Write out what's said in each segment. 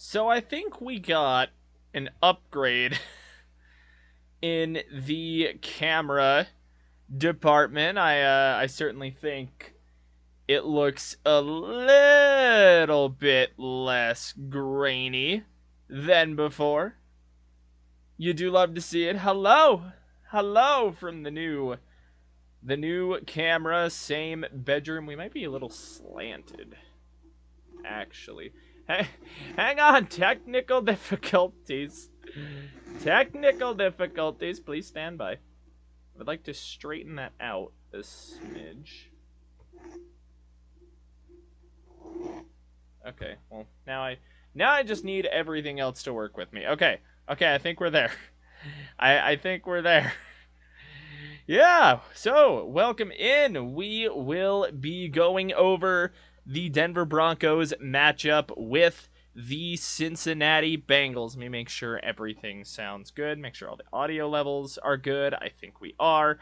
So I think we got an upgrade in the camera department. I certainly think it looks a little bit less grainy than before. You do love to see it. Hello from the new camera, same bedroom. We might be a little slanted, actually. Hey, hang on, technical difficulties. Technical difficulties. Please stand by. I would like to straighten that out a smidge. Okay, well, now I just need everything else to work with me. Okay, I think we're there. I think we're there. Yeah, so welcome in. We will be going over the Denver Broncos matchup with the Cincinnati Bengals. Let me make sure everything sounds good. Make sure all the audio levels are good. I think we are.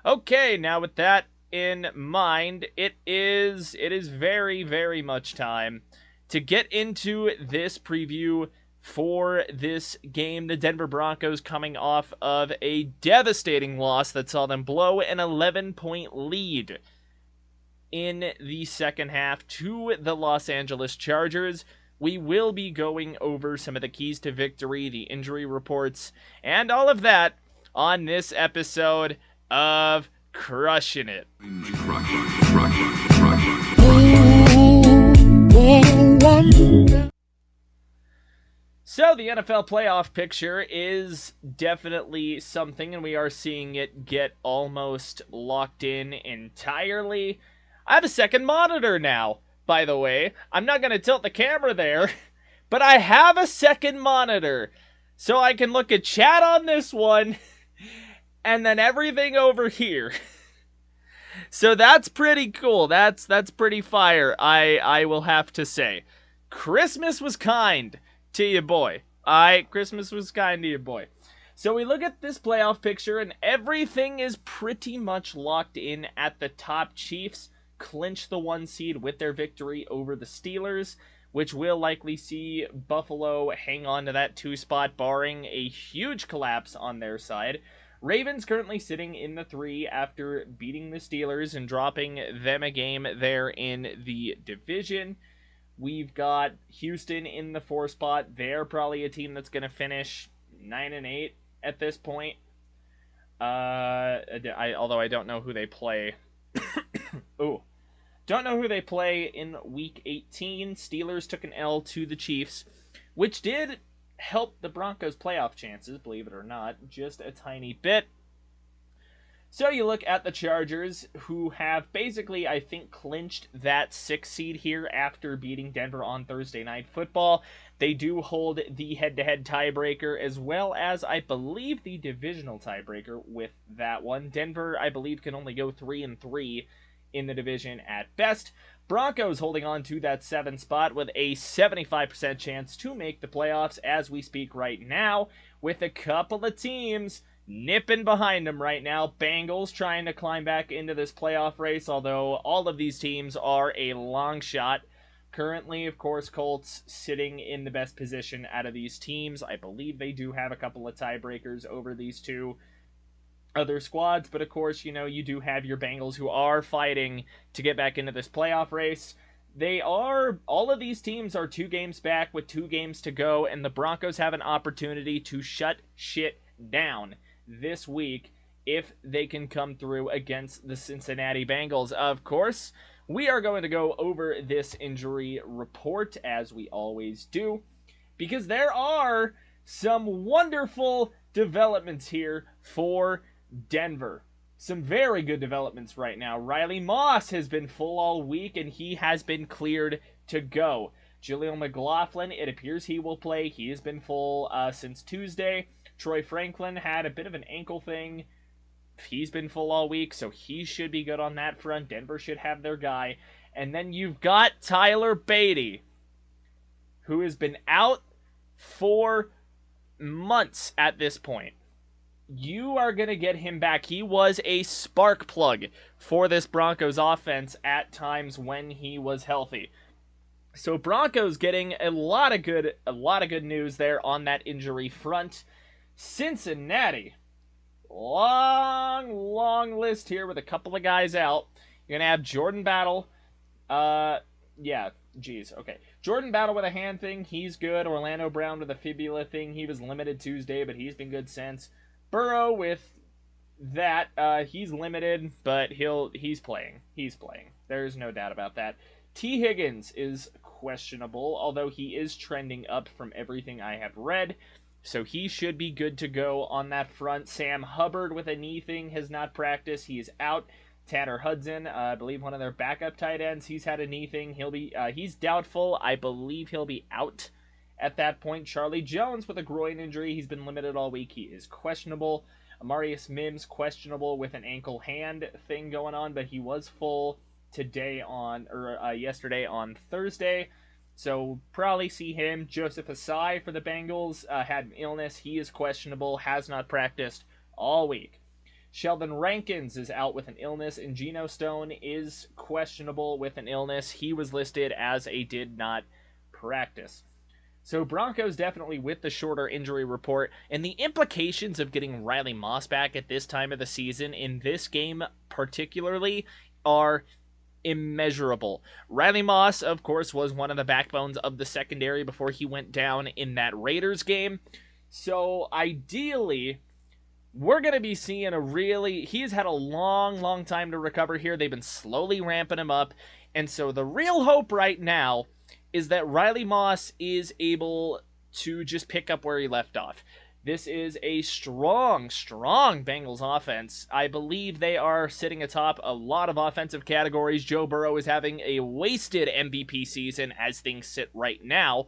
Okay, now with that in mind, it is very, very much time to get into this preview for this game. The Denver Broncos coming off of a devastating loss that saw them blow an 11-point lead in the second half to the Los Angeles Chargers. We will be going over some of the keys to victory, the injury reports, and all of that on this episode of Crushin' It. So the NFL playoff picture is definitely something, and we are seeing it get almost locked in entirely. I have a second monitor now, by the way. I'm not going to tilt the camera there, but I have a second monitor. So I can look at chat on this one, and then everything over here. So that's pretty cool. That's pretty fire, I will have to say. Christmas was kind to you, boy. Christmas was kind to you, boy. So we look at this playoff picture, and everything is pretty much locked in at the top. Chiefs clinch the 1 seed with their victory over the Steelers, which will likely see Buffalo hang on to that 2 spot, barring a huge collapse on their side. Ravens currently sitting in the 3 after beating the Steelers and dropping them a game there in the division. We've got Houston in the 4 spot. They're probably a team that's going to finish 9-8 at this point. Although I don't know who they play. Ooh. Don't know who they play in Week 18. Steelers took an L to the Chiefs, which did help the Broncos' playoff chances, believe it or not, just a tiny bit. So you look at the Chargers, who have basically, I think, clinched that 6 seed here after beating Denver on Thursday Night Football. They do hold the head-to-head tiebreaker, as well as, I believe, the divisional tiebreaker with that one. Denver, I believe, can only go 3-3 in the division at best. Broncos holding on to that 7 spot with a 75% chance to make the playoffs as we speak right now, with a couple of teams nipping behind them right now. Bengals trying to climb back into this playoff race, although all of these teams are a long shot. Currently, of course, Colts sitting in the best position out of these teams. I believe they do have a couple of tiebreakers over these two other squads, but of course, you do have your Bengals who are fighting to get back into this playoff race. All of these teams are 2 games back with 2 games to go, and the Broncos have an opportunity to shut shit down this week if they can come through against the Cincinnati Bengals. Of course, we are going to go over this injury report as we always do, because there are some wonderful developments here for Denver. Some very good developments right now. Riley Moss has been full all week, and he has been cleared to go. Jaleel McLaughlin, it appears he will play. He has been full since Tuesday. Troy Franklin had a bit of an ankle thing. He's been full all week, so he should be good on that front. Denver should have their guy. And then you've got Tyler Beatty, who has been out for months at this point. You are going to get him back. He was a spark plug for this Broncos offense at times when he was healthy. So Broncos getting a lot of good news there on that injury front. Cincinnati, long list here with a couple of guys out. You're gonna have Jordan Battle. Yeah, geez, okay. Jordan Battle with a hand thing, he's good. Orlando Brown with a fibula thing, he was limited Tuesday, but he's been good since. Burrow with that, he's limited, but he's playing. There's no doubt about that. T. Higgins is questionable, although he is trending up from everything I have read. So he should be good to go on that front. Sam Hubbard with a knee thing has not practiced. He is out. Tanner Hudson, I believe one of their backup tight ends, he's had a knee thing. He's doubtful. I believe he'll be out at that point. Charlie Jones with a groin injury. He's been limited all week. He is questionable. Amarius Mims questionable with an ankle hand thing going on, but he was full yesterday on Thursday. So probably see him. Joseph Asai for the Bengals had an illness. He is questionable, has not practiced all week. Sheldon Rankins is out with an illness, and Geno Stone is questionable with an illness. He was listed as a did not practice. So Broncos definitely with the shorter injury report, and the implications of getting Riley Moss back at this time of the season in this game particularly are immeasurable. Riley Moss, of course, was one of the backbones of the secondary before he went down in that Raiders game. So ideally, we're going to be seeing he's had a long time to recover here. They've been slowly ramping him up. And so the real hope right now is that Riley Moss is able to just pick up where he left off. This is a strong Bengals offense. I believe they are sitting atop a lot of offensive categories. Joe Burrow is having a wasted MVP season as things sit right now.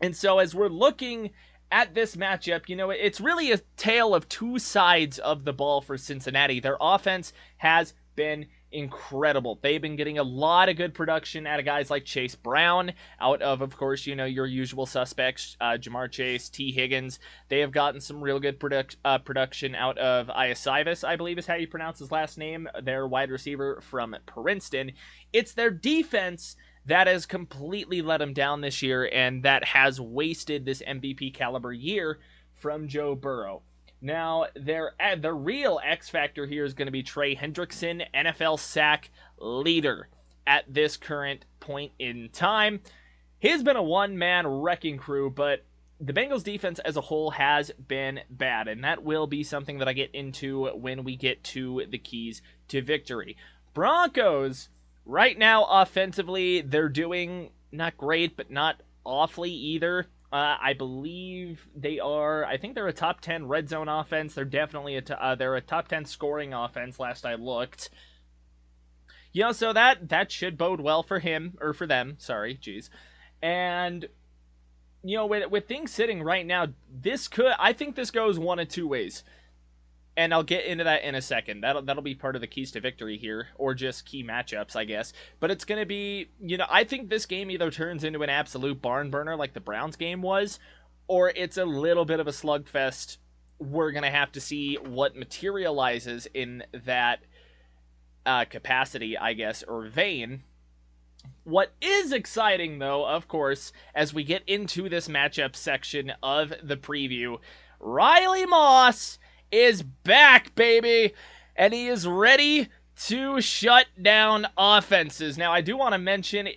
And so as we're looking at this matchup, it's really a tale of two sides of the ball for Cincinnati. Their offense has been incredible. They've been getting a lot of good production out of guys like Chase Brown, out of course, your usual suspects, Jamar Chase, T. Higgins. They have gotten some real good production out of Iosivas, I believe is how you pronounce his last name, their wide receiver from Princeton. It's their defense that has completely let them down this year, and that has wasted this MVP caliber year from Joe Burrow. Now, the real X factor here is going to be Trey Hendrickson, NFL sack leader at this current point in time. He's been a one-man wrecking crew, but the Bengals defense as a whole has been bad, and that will be something that I get into when we get to the keys to victory. Broncos, right now, offensively, they're doing not great, but not awfully either. I believe I think they're a top 10 red zone offense. They're definitely they're a top 10 scoring offense last I looked. So that should bode well for them. Sorry, geez. And, with things sitting right now, I think this goes one of two ways. And I'll get into that in a second. That'll be part of the keys to victory here, or just key matchups, I guess. But it's going to be, I think this game either turns into an absolute barn burner like the Browns game was, or it's a little bit of a slugfest. We're going to have to see what materializes in that capacity, I guess, or vein. What is exciting, though, of course, as we get into this matchup section of the preview, Riley Moss is back, baby, and he is ready to shut down offenses. Now, I do want to mention,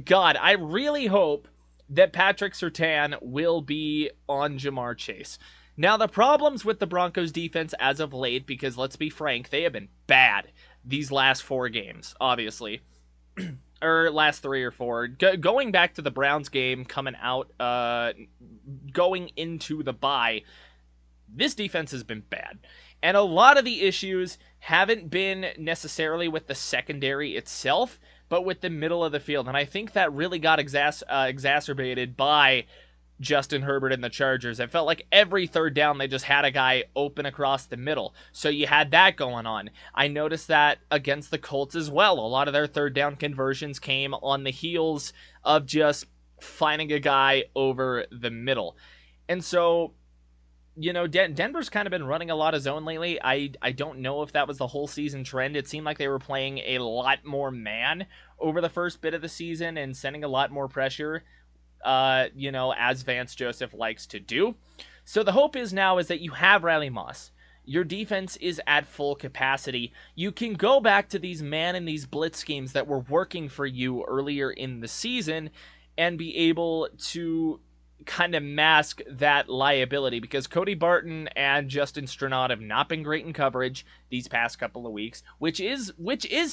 God, I really hope that Patrick Surtain will be on Jamar Chase. Now, the problems with the Broncos defense as of late, because let's be frank, they have been bad these last 4 games, obviously. Or last 3 or 4. Going back to the Browns game, coming out, going into the bye, this defense has been bad. And a lot of the issues haven't been necessarily with the secondary itself, but with the middle of the field. And I think that really got exacerbated by Justin Herbert and the Chargers. It felt like every third down they just had a guy open across the middle. So you had that going on. I noticed that against the Colts as well. A lot of their third down conversions came on the heels of just finding a guy over the middle. And so Denver's kind of been running a lot of zone lately. I don't know if that was the whole season trend. It seemed like they were playing a lot more man over the first bit of the season and sending a lot more pressure, as Vance Joseph likes to do. So the hope is that you have Riley Moss. Your defense is at full capacity. You can go back to these man and these blitz schemes that were working for you earlier in the season and be able to kind of mask that liability, because Cody Barton and Justin Stronach have not been great in coverage these past couple of weeks, which is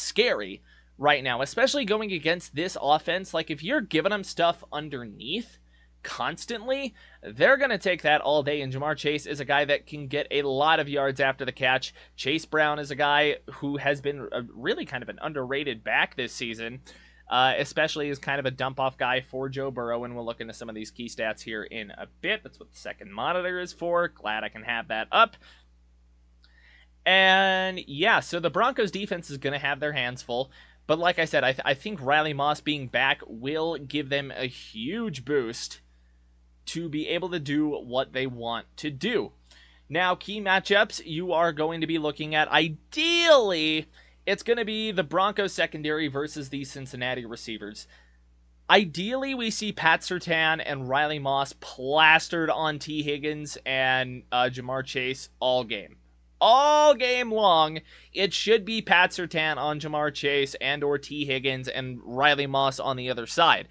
scary right now, especially going against this offense. Like, if you're giving them stuff underneath constantly, they're going to take that all day, and Ja'Marr Chase is a guy that can get a lot of yards after the catch. Chase Brown is a guy who has been really kind of an underrated back this season, especially as kind of a dump-off guy for Joe Burrow, and we'll look into some of these key stats here in a bit. That's what the second monitor is for. Glad I can have that up. And yeah, so the Broncos defense is going to have their hands full, but like I said, I think Riley Moss being back will give them a huge boost to be able to do what they want to do. Now, key matchups you are going to be looking at, ideally, it's going to be the Broncos secondary versus the Cincinnati receivers. Ideally, we see Pat Surtain and Riley Moss plastered on T. Higgins and Ja'Marr Chase all game. All game long, it should be Pat Surtain on Ja'Marr Chase and or T. Higgins and Riley Moss on the other side.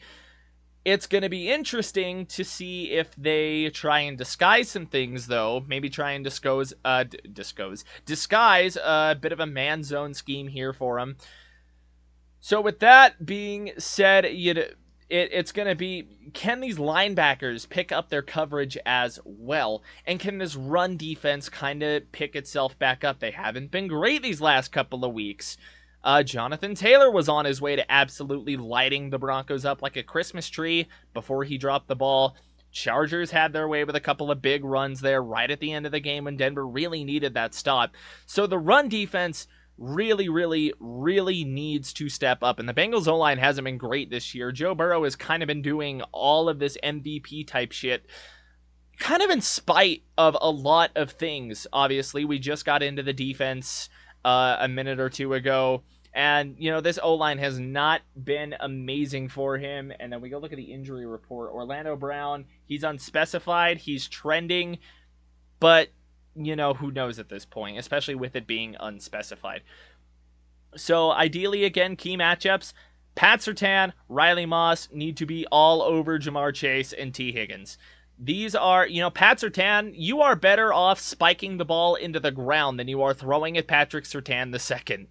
It's going to be interesting to see if they try and disguise some things, though. Maybe try and disguise a bit of a man zone scheme here for them. So with that being said, it's going to be, can these linebackers pick up their coverage as well? And can this run defense kind of pick itself back up? They haven't been great these last couple of weeks. Jonathan Taylor was on his way to absolutely lighting the Broncos up like a Christmas tree before he dropped the ball. Chargers had their way with a couple of big runs there right at the end of the game when Denver really needed that stop. So the run defense really, really, really needs to step up. And the Bengals O-line hasn't been great this year. Joe Burrow has kind of been doing all of this MVP type shit kind of in spite of a lot of things. Obviously, we just got into the defense a minute or two ago, and this O-line has not been amazing for him. And then we go look at the injury report. Orlando Brown, he's unspecified, he's trending, but who knows at this point, especially with it being unspecified. So ideally, again, key matchups, Pat Surtain, Riley Moss need to be all over Ja'Marr Chase and T. Higgins. These are, Pat Surtain, you are better off spiking the ball into the ground than you are throwing at Patrick Surtain II.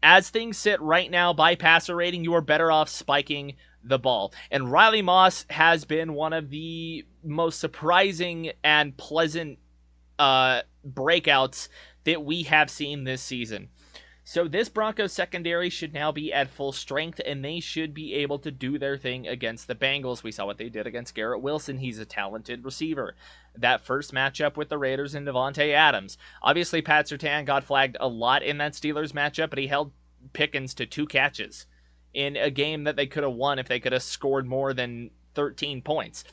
As things sit right now, by passer rating, you are better off spiking the ball. And Riley Moss has been one of the most surprising and pleasant breakouts that we have seen this season. So this Broncos secondary should now be at full strength, and they should be able to do their thing against the Bengals. We saw what they did against Garrett Wilson. He's a talented receiver. That first matchup with the Raiders and Devontae Adams. Obviously, Pat Surtain got flagged a lot in that Steelers matchup, but he held Pickens to 2 catches in a game that they could have won if they could have scored more than 13 points.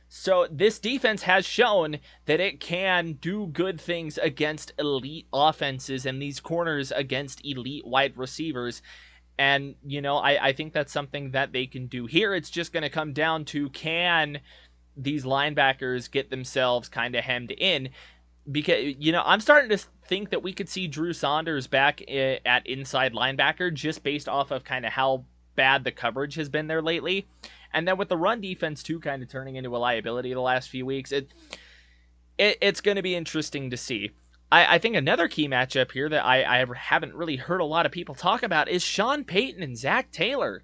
So this defense has shown that it can do good things against elite offenses and these corners against elite wide receivers. And, I think that's something that they can do here. It's just going to come down to, can these linebackers get themselves kind of hemmed in? Because, I'm starting to think that we could see Drew Saunders back at inside linebacker just based off of kind of how bad the coverage has been there lately. And then with the run defense, too, kind of turning into a liability the last few weeks, it's going to be interesting to see. I think another key matchup here that I haven't really heard a lot of people talk about is Sean Payton and Zach Taylor.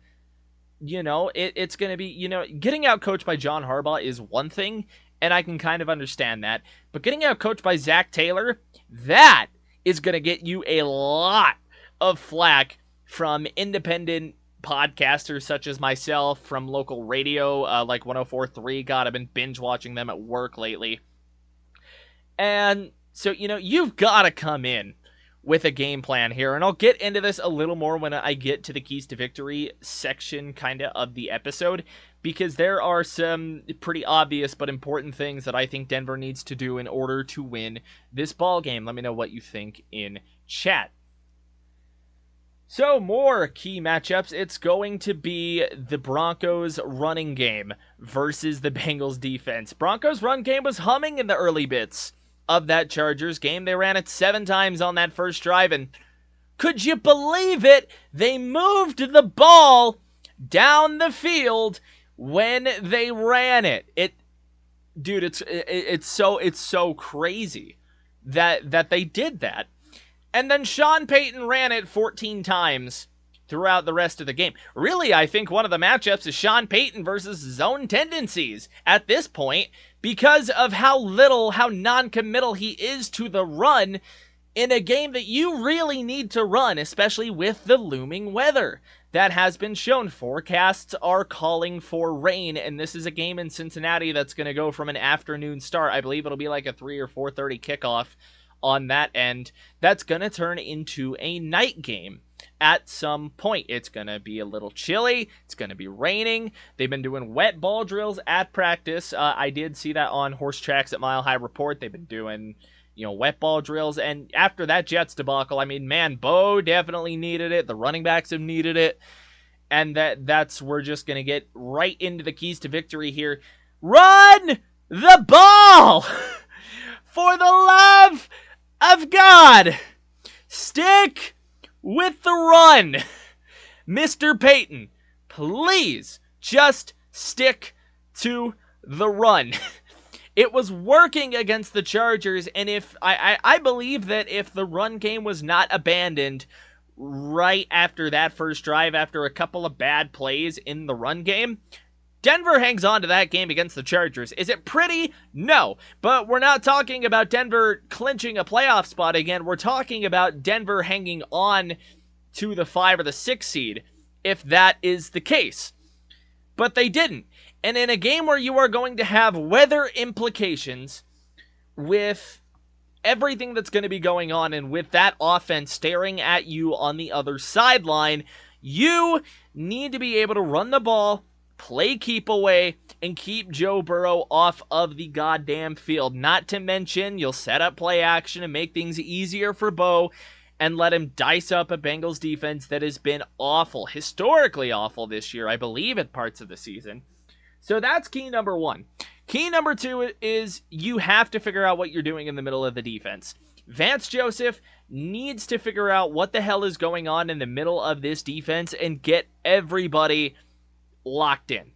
It's going to be, getting out coached by John Harbaugh is one thing, and I can kind of understand that. But getting out coached by Zach Taylor, that is going to get you a lot of flack from independent podcasters such as myself, from local radio like 104.3. God, I've been binge watching them at work lately. And so, you've got to come in with a game plan here. And I'll get into this a little more when I get to the keys to victory section kind of the episode, because there are some pretty obvious but important things that I think Denver needs to do in order to win this ball game. Let me know what you think in chat. So, more key matchups. It's going to be the Broncos running game versus the Bengals defense. Broncos run game was humming in the early bits of that Chargers game. They ran it 7 times on that first drive, and could you believe it? They moved the ball down the field when they ran it. Dude, it's so crazy that they did that. And then Sean Payton ran it 14 times throughout the rest of the game. Really, I think one of the matchups is Sean Payton versus zone tendencies at this point, because of how non-committal he is to the run in a game that you really need to run, especially with the looming weather that has been shown. Forecasts are calling for rain, and this is a game in Cincinnati that's going to go from an afternoon start. I believe it'll be like a 3 or 4:30 kickoff on that end. That's going to turn into a night game at some point. It's going to be a little chilly. It's going to be raining. They've been doing wet ball drills at practice. I did see that on Horse Tracks at Mile High Report. They've been doing, wet ball drills. And after that Jets debacle, I mean, man, Bo definitely needed it. The running backs have needed it. And we're just going to get right into the keys to victory here. Run the ball! For the love of God, stick with the run. Mr. Payton, please just stick to the run. It was working against the Chargers, and if I believe that if the run game was not abandoned right after that first drive, after a couple of bad plays in the run game, Denver hangs on to that game against the Chargers. Is it pretty? No. But we're not talking about Denver clinching a playoff spot again. We're talking about Denver hanging on to the 5 or the 6 seed, if that is the case. But they didn't. And in a game where you are going to have weather implications with everything that's going to be going on, and with that offense staring at you on the other sideline, you need to be able to run the ball, play keep away, and keep Joe Burrow off of the goddamn field. Not to mention, you'll set up play action and make things easier for Bo and let him dice up a Bengals defense that has been awful, historically awful this year, I believe, at parts of the season. So that's key number 1. Key number 2 is you have to figure out what you're doing in the middle of the defense. Vance Joseph needs to figure out what the hell is going on in the middle of this defense and get everybody locked in.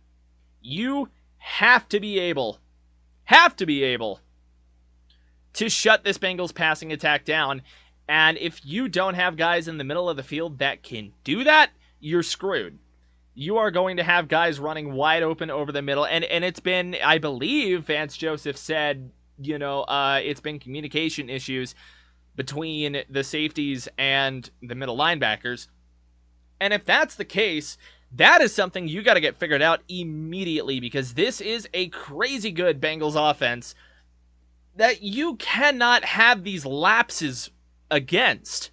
You have to be able to shut this Bengals passing attack down. And if you don't have guys in the middle of the field that can do that, you're screwed. You are going to have guys running wide open over the middle. And it's been, I believe, Vance Joseph said, it's been communication issues between the safeties and the middle linebackers. And if that's the case, that is something you got to get figured out immediately, because this is a crazy good Bengals offense that you cannot have these lapses against.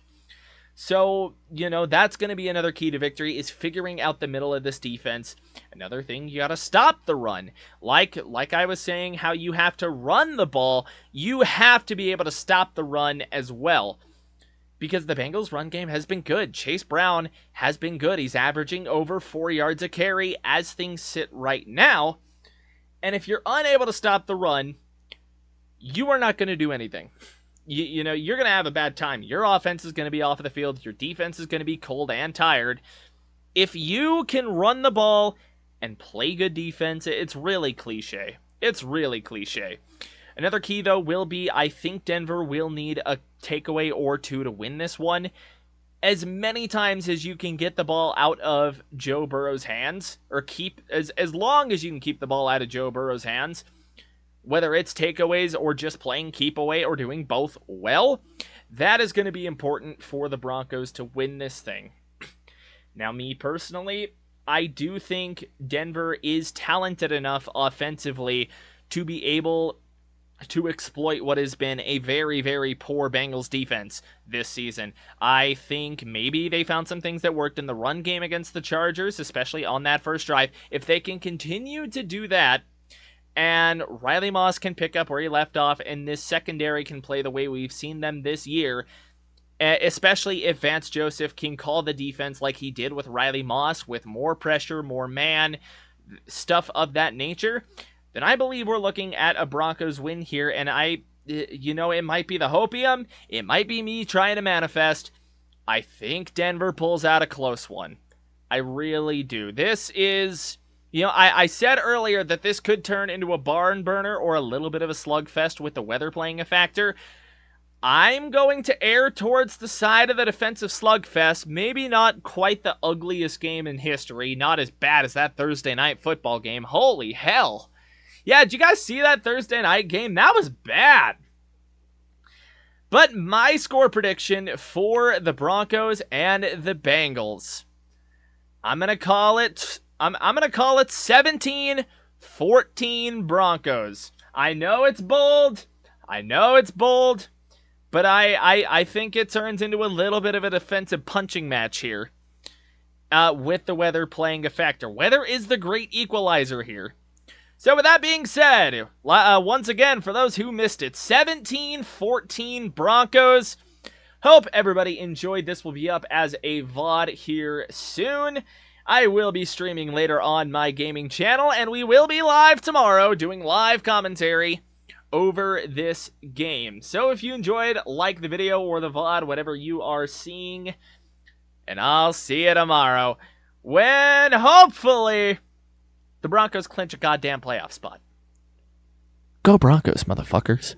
So, that's going to be another key to victory, is figuring out the middle of this defense. Another thing, you got to stop the run. Like I was saying, how you have to run the ball, you have to be able to stop the run as well. Because the Bengals' run game has been good. Chase Brown has been good. He's averaging over 4 yards a carry as things sit right now. And if you're unable to stop the run, you are not going to do anything. You're going to have a bad time. Your offense is going to be off of the field. Your defense is going to be cold and tired. If you can run the ball and play good defense, it's really cliche. It's really cliche. Another key, though, will be, I think Denver will need a takeaway or 2 to win this one. As many times as you can get the ball out of Joe Burrow's hands, or keep as long as you can keep the ball out of Joe Burrow's hands, whether it's takeaways or just playing keep away or doing both well, that is going to be important for the Broncos to win this thing. Now, me personally, I do think Denver is talented enough offensively to be able to exploit what has been a very, very poor Bengals defense this season. I think maybe they found some things that worked in the run game against the Chargers, especially on that first drive. If they can continue to do that, and Riley Moss can pick up where he left off, and this secondary can play the way we've seen them this year, especially if Vance Joseph can call the defense like he did with Riley Moss, with more pressure, more man, stuff of that nature, then I believe we're looking at a Broncos win here. And it might be the hopium, it might be me trying to manifest. I think Denver pulls out a close one. I really do. This is, I said earlier that this could turn into a barn burner or a little bit of a slugfest with the weather playing a factor. I'm going to err towards the side of the defensive slugfest. Maybe not quite the ugliest game in history. Not as bad as that Thursday night football game. Holy hell. Yeah, did you guys see that Thursday night game? That was bad. But my score prediction for the Broncos and the Bengals, I'm going to call it 17-14 Broncos. I know it's bold, but I think it turns into a little bit of a defensive punching match here, with the weather playing a factor. Weather is the great equalizer here. So with that being said, once again, for those who missed it, 17-14 Broncos. Hope everybody enjoyed. This will be up as a VOD here soon. I will be streaming later on my gaming channel, and we will be live tomorrow doing live commentary over this game. So if you enjoyed, like the video or the VOD, whatever you are seeing, and I'll see you tomorrow when hopefully the Broncos clinch a goddamn playoff spot. Go Broncos, motherfuckers.